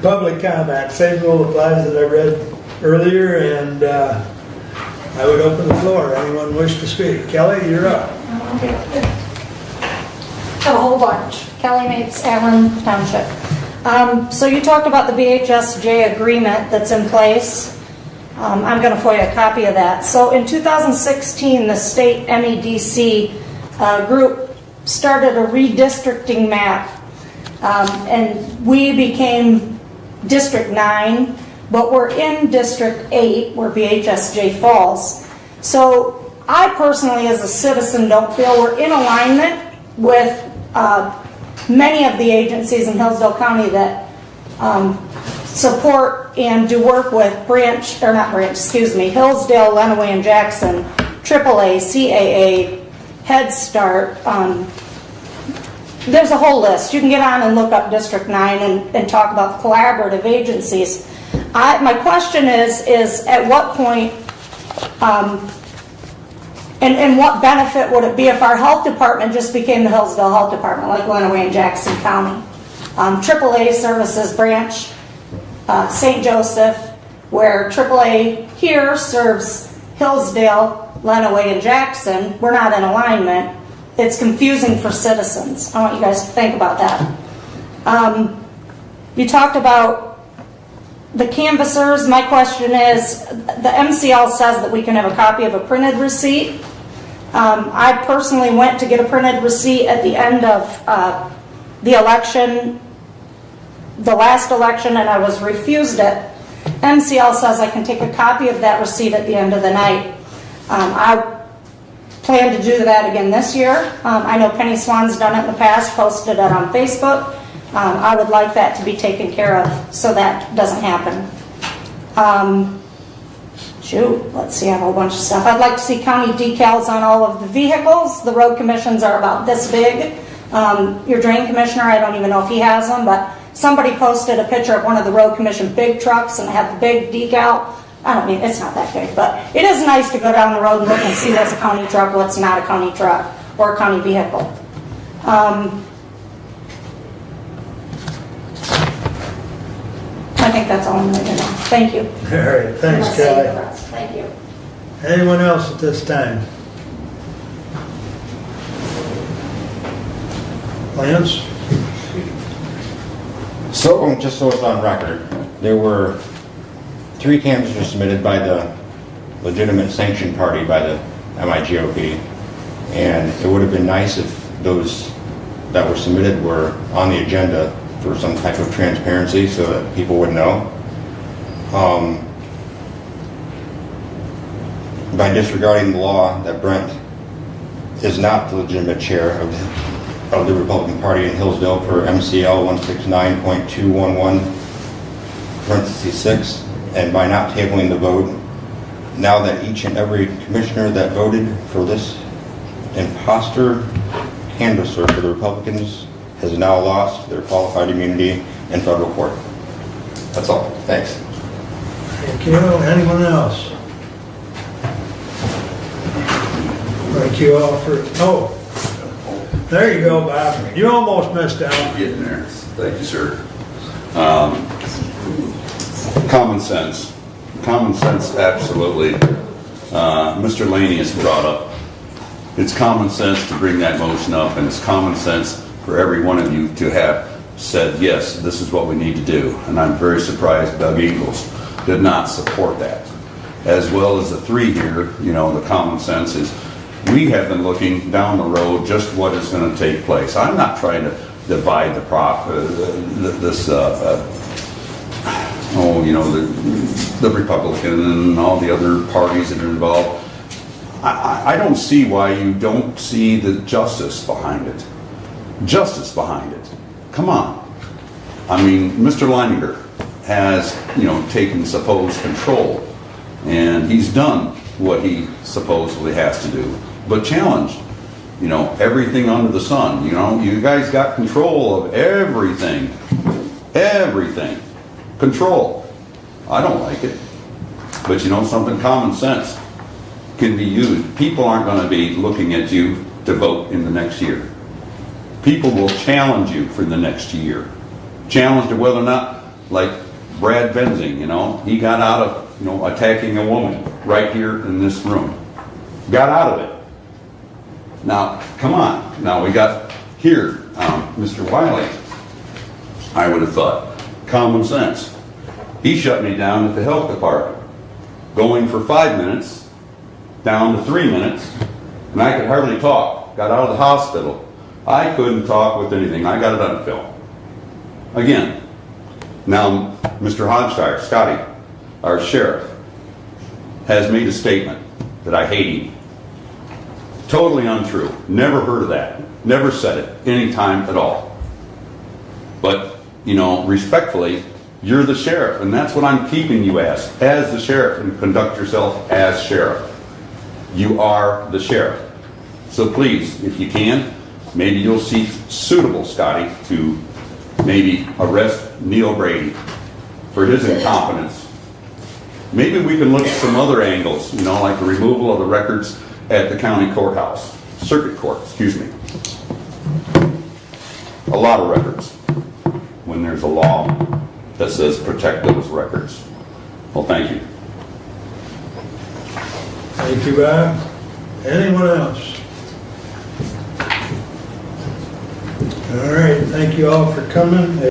Public comment. Same rule applies that I read earlier, and I would open the floor. Anyone wish to speak? Kelly, you're up. A whole bunch. Kelley Mapes, Allen Township. So you talked about the BHSJ agreement that's in place. I'm going to FOIA a copy of that. So in 2016, the state MEDC group started a redistricting map, and we became District 9, but we're in District 8 where BHSJ falls. So I personally, as a citizen, don't feel we're in alignment with many of the agencies in Hillsdale County that support and do work with Hillsdale, Lenawee and Jackson, AAA, CAA, Head Start. There's a whole list. You can get on and look up District 9 and talk about the collaborative agencies. My question is at what point and what benefit would it be if our health department just became the Hillsdale Health Department, like Lenawee and Jackson County? AAA Services Branch, St. Joseph, where AAA here serves Hillsdale, Lenawee, and Jackson. We're not in alignment. It's confusing for citizens. I want you guys to think about that. You talked about the canvassers. My question is, the MCL says that we can have a copy of a printed receipt. I personally went to get a printed receipt at the end of the election, the last election, and I was refused it. MCL says I can take a copy of that receipt at the end of the night. I plan to do that again this year. I know Penny Swan's done it in the past, posted it on Facebook. I would like that to be taken care of so that doesn't happen. Let's see, I have a whole bunch of stuff. I'd like to see county decals on all of the vehicles. The road commissions are about this big. Your drain commissioner, I don't even know if he has them, but somebody posted a picture of one of the road commission big trucks and had the big decal. I don't mean, it's not that big, but it is nice to go down the road and look and see what's a county truck, what's not a county truck, or a county vehicle. I think that's all I'm going to know. Thank you. All right, thanks, Kelly. Thank you. Anyone else at this time? Lance? So, just so it's on record, there were 3 canvassers submitted by the legitimate sanctioned party, by the MIGOP, and it would have been nice if those that were submitted were on the agenda for some type of transparency so that people would know. By disregarding the law that Brent is not the legitimate chair of the Republican Party in Hillsdale per MCL 169.211 parentheses 6, and by not tabling the vote, now that each and every commissioner that voted for this imposter canvasser for the Republicans has now lost their qualified immunity in federal court. That's all. Thanks. Thank you. Anyone else? Thank you all for... Oh, there you go, Bob. You almost missed out. Getting there. Thank you, sir. Common sense. Common sense, absolutely. Mr. Laney has brought up. It's common sense to bring that motion up, and it's common sense for every one of you to have said, yes, this is what we need to do. And I'm very surprised Doug Eagles did not support that. As well as the 3 here, you know, the common sense is we have been looking down the road just what is going to take place. I'm not trying to divide the the Republican and all the other parties that are involved. I don't see why you don't see the justice behind it. Justice behind it. Come on. I mean, Mr. Leininger has, taken supposed control, and he's done what he supposedly has to do, but challenged, everything under the sun. You guys got control of everything. Everything. Control. I don't like it. But something, common sense can be used. People aren't going to be looking at you to vote in the next year. People will challenge you for the next year. Challenge to whether or not like Brad Benzing, he got out of, attacking a woman right here in this room. Got out of it. Now, come on. Now we got here, Mr. Wiley. I would have thought, common sense. He shut me down at the health department, going for 5 minutes, down to 3 minutes, and I could hardly talk. Got out of the hospital. I couldn't talk with anything. I got it on film. Again, now Mr. Hodgshire, Scotty, our sheriff, has made a statement that I hate him. Totally untrue. Never heard of that. Never said it any time at all. But, respectfully, you're the sheriff, and that's what I'm keeping you as the sheriff, and conduct yourself as sheriff. You are the sheriff. So please, if you can, maybe you'll see suitable, Scotty, to maybe arrest Neil Brady for his incompetence. Maybe we can look at some other angles, like the removal of the records at the county courthouse, circuit court, excuse me. A lot of records when there's a law that says protect those records. Well, thank you. Thank you, Bob. Anyone else? All right, thank you all for coming.